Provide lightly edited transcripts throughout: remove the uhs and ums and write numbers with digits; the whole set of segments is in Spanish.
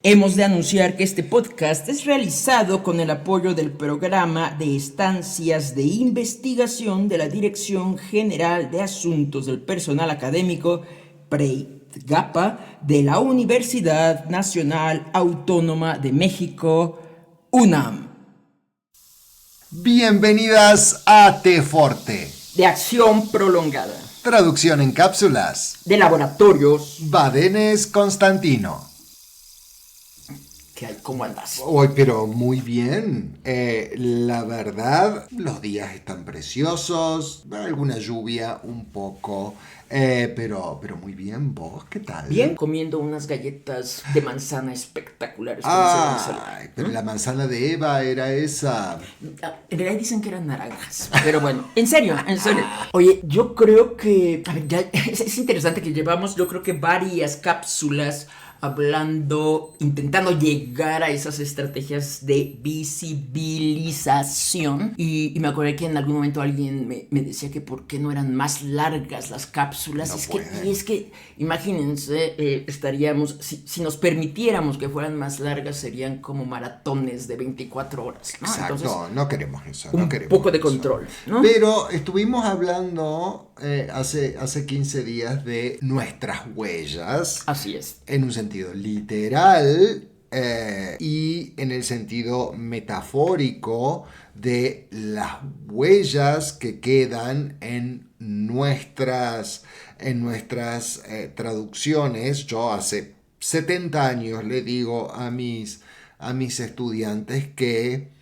Hemos de anunciar que este podcast es realizado con el apoyo del Programa de Estancias de Investigación de la Dirección General de Asuntos del Personal Académico, PREITGAPA, de la Universidad Nacional Autónoma de México, UNAM. Bienvenidas a T-Forte. De acción prolongada. Traducción en cápsulas. De laboratorios. Badenes Constantino. ¿Qué hay? ¿Cómo andas? Hoy, pero muy bien. La verdad, los días están preciosos. Alguna lluvia, un poco. Pero muy bien. ¿Vos qué tal? Bien, comiendo unas galletas de manzana espectaculares. Ay, pero la manzana de Eva era esa. En realidad dicen que eran naranjas. Pero bueno, en serio. Oye, yo creo que... A ver, ya, es interesante que llevamos, yo creo que varias cápsulas hablando, intentando llegar a esas estrategias de visibilización. Y me acordé que en algún momento alguien me decía que por qué no eran más largas las cápsulas. No Es que, imagínense, estaríamos, si nos permitiéramos que fueran más largas, serían como maratones de 24 horas, ¿no? Exacto, Entonces, no queremos eso. un poco de control, ¿no? Pero estuvimos hablando hace 15 días de nuestras huellas. Así es. En un sentido literal y en el sentido metafórico de las huellas que quedan en nuestras traducciones. Yo hace 70 años le digo a mis estudiantes que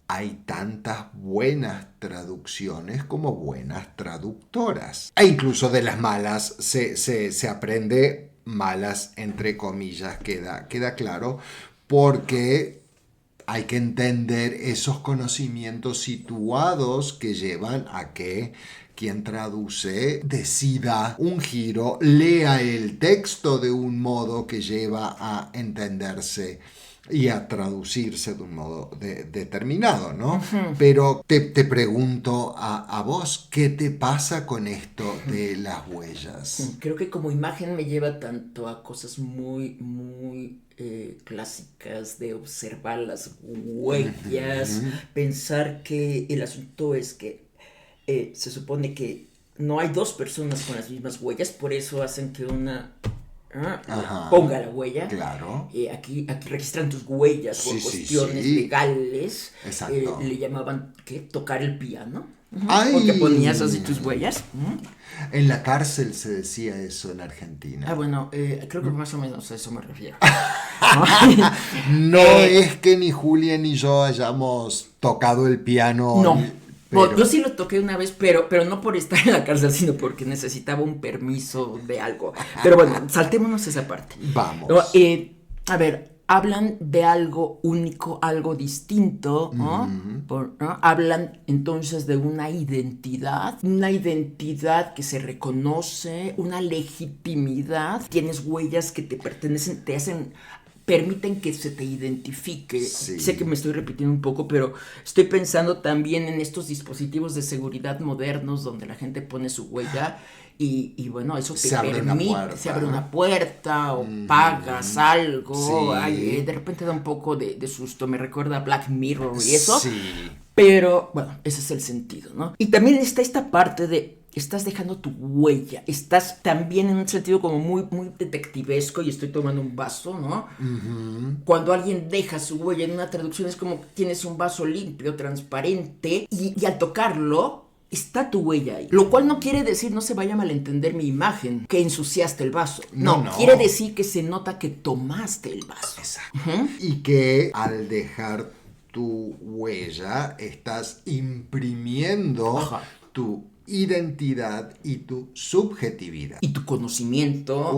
hay tantas buenas traducciones como buenas traductoras. E incluso de las malas se aprende, malas entre comillas, queda claro, porque hay que entender esos conocimientos situados que llevan a que quien traduce decida un giro, lea el texto de un modo que lleva a entenderse y a traducirse de un modo determinado, ¿no? Uh-huh. Pero te pregunto a vos, ¿qué te pasa con esto de las huellas? Creo que como imagen me lleva tanto a cosas muy clásicas de observar las huellas, uh-huh. Pensar que el asunto es que se supone que no hay dos personas con las mismas huellas, por eso hacen que una... ponga la huella. Claro. Aquí registran tus huellas por cuestiones legales. Exacto. Le llamaban, ¿qué? Tocar el piano. Ay. Porque ponías así tus huellas. En la cárcel se decía eso en Argentina. Bueno, creo que más o menos a eso me refiero. No es que ni Julia ni yo hayamos tocado el piano. No. Yo sí lo toqué una vez, pero no por estar en la cárcel, sino porque necesitaba un permiso de algo. Pero bueno, saltémonos esa parte. Vamos. No, a ver, hablan de algo único, algo distinto, ¿no? Uh-huh. ¿No? Hablan entonces de una identidad que se reconoce, una legitimidad. Tienes huellas que te pertenecen, permiten que se te identifique. Sí. Sé que me estoy repitiendo un poco, pero estoy pensando también en estos dispositivos de seguridad modernos donde la gente pone su huella y bueno, eso te permite, se abre una puerta o pagas algo. Sí. Ay, de repente da un poco de susto, me recuerda a Black Mirror y eso. Sí. Pero bueno, ese es el sentido, ¿no? Y también está esta parte de estás dejando tu huella, estás también en un sentido como muy detectivesco, y estoy tomando un vaso, ¿no? Uh-huh. Cuando alguien deja su huella en una traducción es como que tienes un vaso limpio, transparente, y al tocarlo está tu huella ahí. Lo cual no quiere decir, no se vaya a malentender mi imagen, que ensuciaste el vaso. No. Quiere decir que se nota que tomaste el vaso. Exacto. Uh-huh. Y que al dejar tu huella estás imprimiendo tu identidad y tu subjetividad. Y tu conocimiento.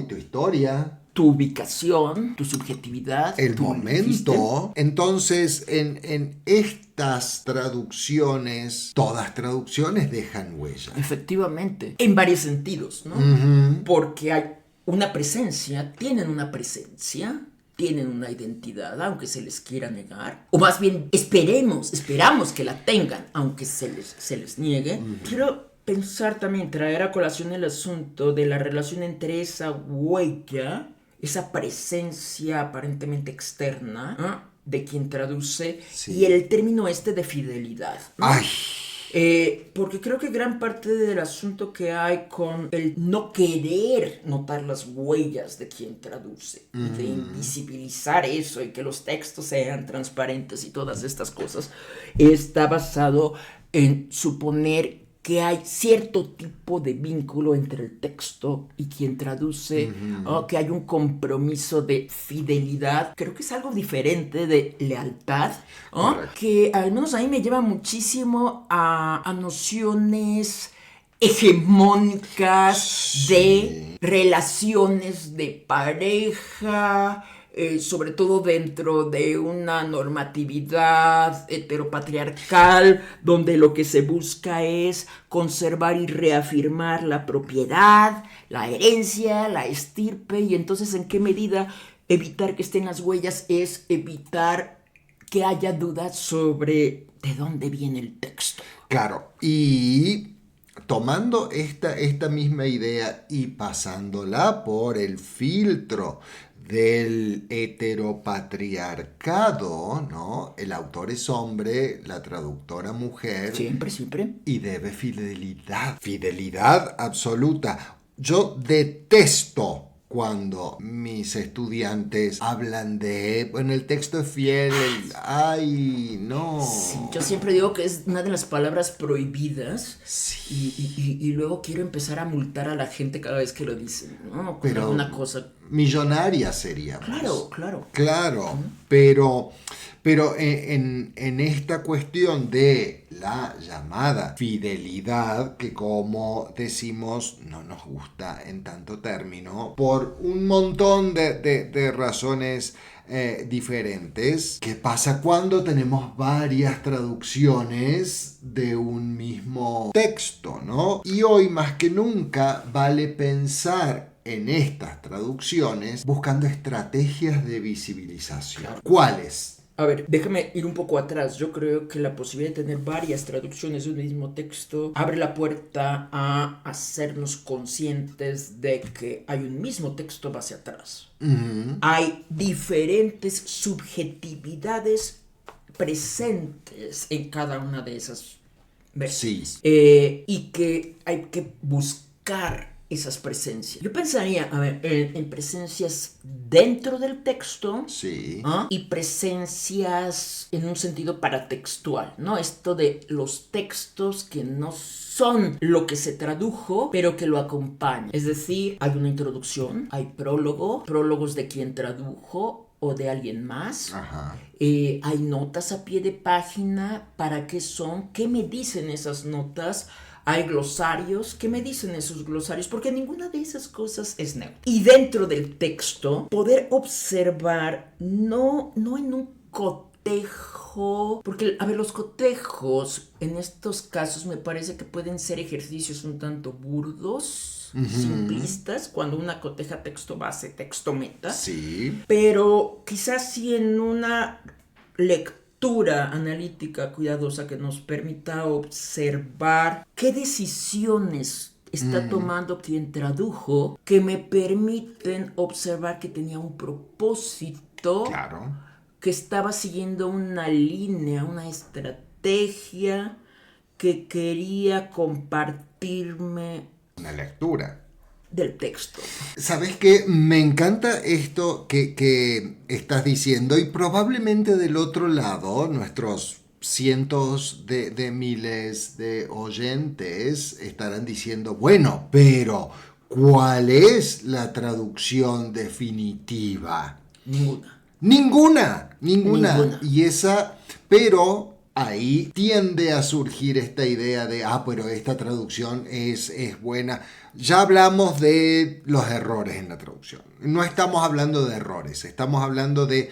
Tu historia. Tu ubicación, tu subjetividad. El momento. Entonces, en estas traducciones, todas traducciones dejan huella. Efectivamente. En varios sentidos, ¿no? Uh-huh. Porque hay una presencia, tienen una identidad, aunque se les quiera negar, o más bien esperamos que la tengan, aunque se les niegue. Uh-huh. Quiero pensar también, traer a colación el asunto de la relación entre esa huella esa presencia aparentemente externa, ¿no?, de quien traduce, Sí. y el término de fidelidad, ¿no? ¡Ay! Porque creo que gran parte del asunto que hay con el no querer notar las huellas de quien traduce, y de invisibilizar eso, y que los textos sean transparentes y todas estas cosas, está basado en suponer que hay cierto tipo de vínculo entre el texto y quien traduce, que hay un compromiso de fidelidad. Creo que es algo diferente de lealtad, que al menos a mí me lleva muchísimo a nociones hegemónicas de relaciones de pareja, sobre todo dentro de una normatividad heteropatriarcal, donde lo que se busca es conservar y reafirmar la propiedad, la herencia, la estirpe, y entonces en qué medida evitar que estén las huellas es evitar que haya dudas sobre de dónde viene el texto. Claro, y tomando esta misma idea y pasándola por el filtro del heteropatriarcado, ¿no? El autor es hombre, la traductora mujer. Siempre, siempre. Y debe fidelidad absoluta. Yo detesto cuando mis estudiantes hablan de, bueno, el texto es fiel, ay, no. Sí, yo siempre digo que es una de las palabras prohibidas. Sí. Y luego quiero empezar a multar a la gente cada vez que lo dicen, ¿no? Con Pero alguna cosa. millonaria seríamos. Claro. Claro, pero en esta cuestión de la llamada fidelidad, que como decimos no nos gusta en tanto término, por un montón de razones diferentes. ¿Qué pasa cuando tenemos varias traducciones de un mismo texto, ¿no? Y hoy más que nunca vale pensar en estas traducciones buscando estrategias de visibilización. Claro. ¿Cuáles? A ver, déjame ir un poco atrás. Yo creo que la posibilidad de tener varias traducciones de un mismo texto abre la puerta a hacernos conscientes de que hay un mismo texto hacia atrás. Hay diferentes subjetividades presentes en cada una de esas versiones. Sí. Y que hay que buscar esas presencias. Yo pensaría, a ver, en presencias dentro del texto, Sí. y presencias en un sentido paratextual, ¿no? Esto de los textos que no son lo que se tradujo, pero que lo acompañan. Es decir, hay una introducción, hay prólogos de quien tradujo o de alguien más. Ajá. Hay notas a pie de página. ¿Para qué son? ¿Qué me dicen esas notas? Hay glosarios. ¿Qué me dicen esos glosarios? Porque ninguna de esas cosas es neutra. Y dentro del texto, poder observar, no en un cotejo, porque, a ver, los cotejos en estos casos me parece que pueden ser ejercicios un tanto burdos, simplistas, cuando una coteja texto base, texto meta. Sí. Pero quizás sí en una lectura analítica cuidadosa que nos permita observar qué decisiones está tomando quien tradujo, que me permiten observar que tenía un propósito, Claro. que estaba siguiendo una línea, una estrategia, que quería compartirme Una lectura del texto. ¿Sabes qué? Me encanta esto que estás diciendo, y probablemente del otro lado nuestros cientos de miles de oyentes estarán diciendo, bueno, pero ¿cuál es la traducción definitiva? Ninguna. Ninguna. Y pero ahí tiende a surgir esta idea de, pero esta traducción es buena. Ya hablamos de los errores en la traducción. No estamos hablando de errores, estamos hablando de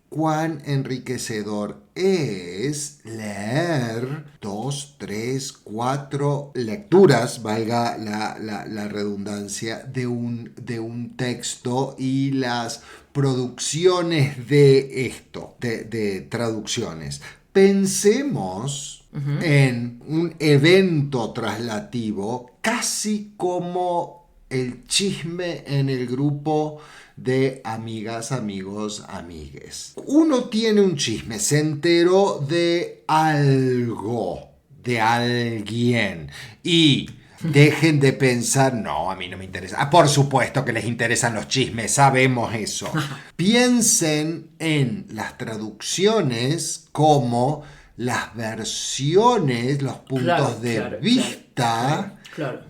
cuán enriquecedor es leer 2, 3, 4 lecturas, valga la redundancia, de un texto, y las producciones de esto, de traducciones. Pensemos en un evento traslativo casi como el chisme en el grupo de amigas, amigos, amigues. Uno tiene un chisme, se enteró de algo, de alguien, y dejen de pensar, no, a mí no me interesa. Ah, por supuesto que les interesan los chismes, sabemos eso. Piensen en las traducciones como las versiones, los puntos de vista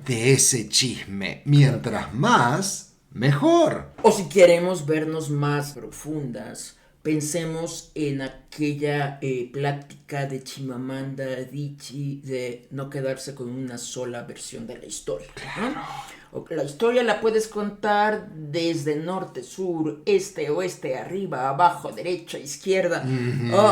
de ese chisme. Mientras más, mejor. O si queremos vernos más profundas, pensemos en aquella plática de Chimamanda Adichie de no quedarse con una sola versión de la historia. Claro. ¿No? La historia la puedes contar desde norte, sur, este, oeste, arriba, abajo, derecha, izquierda,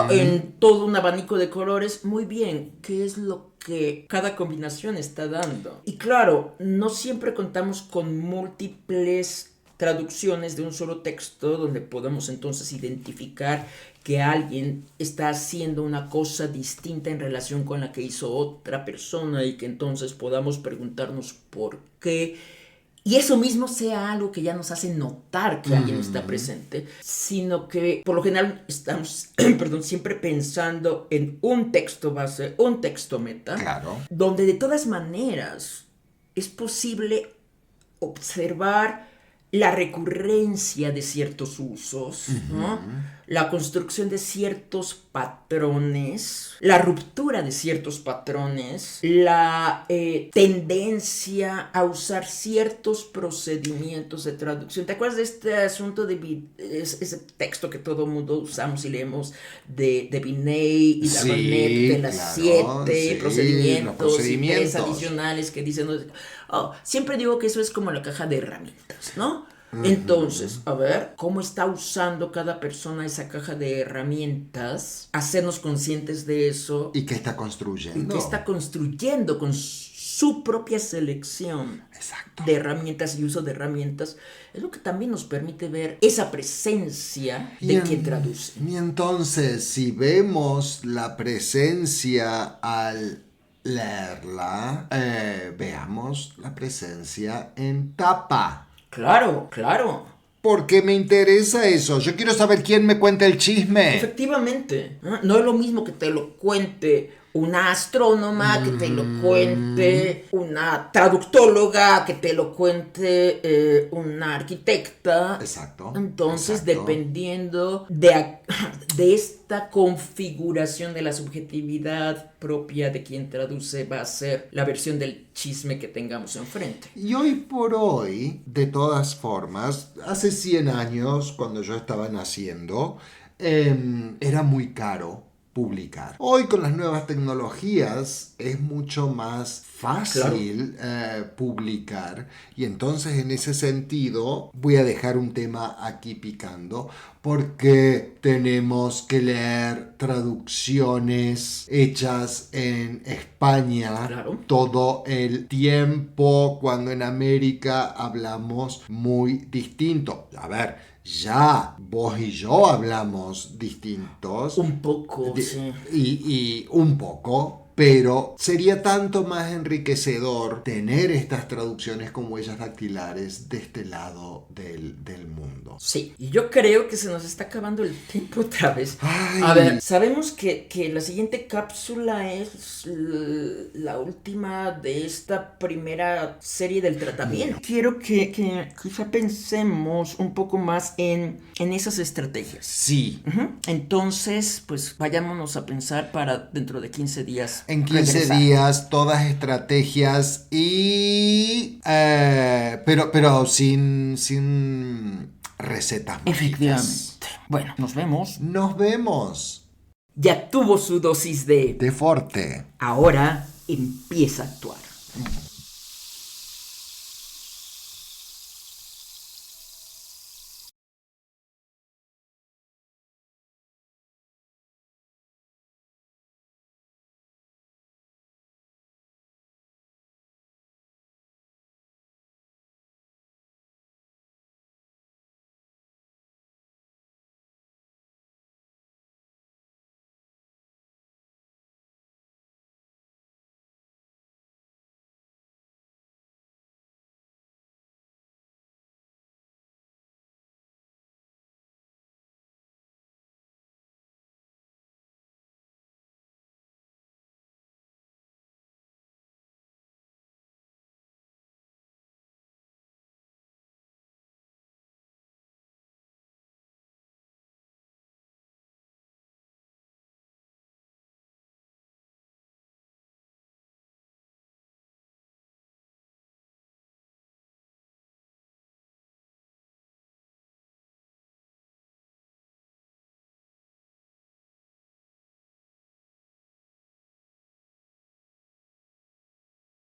en todo un abanico de colores. Muy bien, ¿qué es lo que cada combinación está dando? Y claro, no siempre contamos con múltiples traducciones de un solo texto donde podemos entonces identificar que alguien está haciendo una cosa distinta en relación con la que hizo otra persona y que entonces podamos preguntarnos por qué. Y eso mismo sea algo que ya nos hace notar que alguien está presente, sino que por lo general estamos siempre pensando en un texto base, un texto meta, claro, donde de todas maneras es posible observar la recurrencia de ciertos usos, ¿no? La construcción de ciertos patrones, la ruptura de ciertos patrones, la tendencia a usar ciertos procedimientos de traducción. ¿Te acuerdas de este asunto de ese texto que todo el mundo usamos y leemos de Binet y Lavernette, de las 7 procedimientos y 3 adicionales que dicen... siempre digo que eso es como la caja de herramientas, ¿no? Entonces, a ver, ¿cómo está usando cada persona esa caja de herramientas? Hacernos conscientes de eso. ¿Y qué está construyendo? Y qué está construyendo con su propia selección de herramientas y uso de herramientas. Es lo que también nos permite ver esa presencia de quien traduce. Y entonces, si vemos la presencia al leerla, veamos la presencia en tapa. Claro, claro. Porque me interesa eso. Yo quiero saber quién me cuenta el chisme. Efectivamente. No es lo mismo que te lo cuente una astrónoma, que te lo cuente una traductóloga, que te lo cuente una arquitecta. Exacto. Entonces, dependiendo de esta configuración de la subjetividad propia de quien traduce, va a ser la versión del chisme que tengamos enfrente. Y hoy por hoy, de todas formas, hace 100 años, cuando yo estaba naciendo, era muy caro publicar. Hoy con las nuevas tecnologías es mucho más fácil publicar, y entonces en ese sentido voy a dejar un tema aquí picando, porque tenemos que leer traducciones hechas en España todo el tiempo, cuando en América hablamos muy distinto. A ver, ya vos y yo hablamos distintos. Un poco, sí. Y un poco, pero sería tanto más enriquecedor tener estas traducciones con huellas dactilares de este lado del mundo. Sí, y yo creo que se nos está acabando el tiempo otra vez. Ay. A ver, sabemos que la siguiente cápsula es la última de esta primera serie del tratamiento. Quiero que quizá pensemos un poco más en esas estrategias. Sí. Entonces, pues vayámonos a pensar para dentro de 15 días. En 15 días, todas estrategias y... pero sin recetas mágicas. Efectivamente. Bueno, nos vemos. Nos vemos. Ya tuvo su dosis de Forte. Ahora empieza a actuar.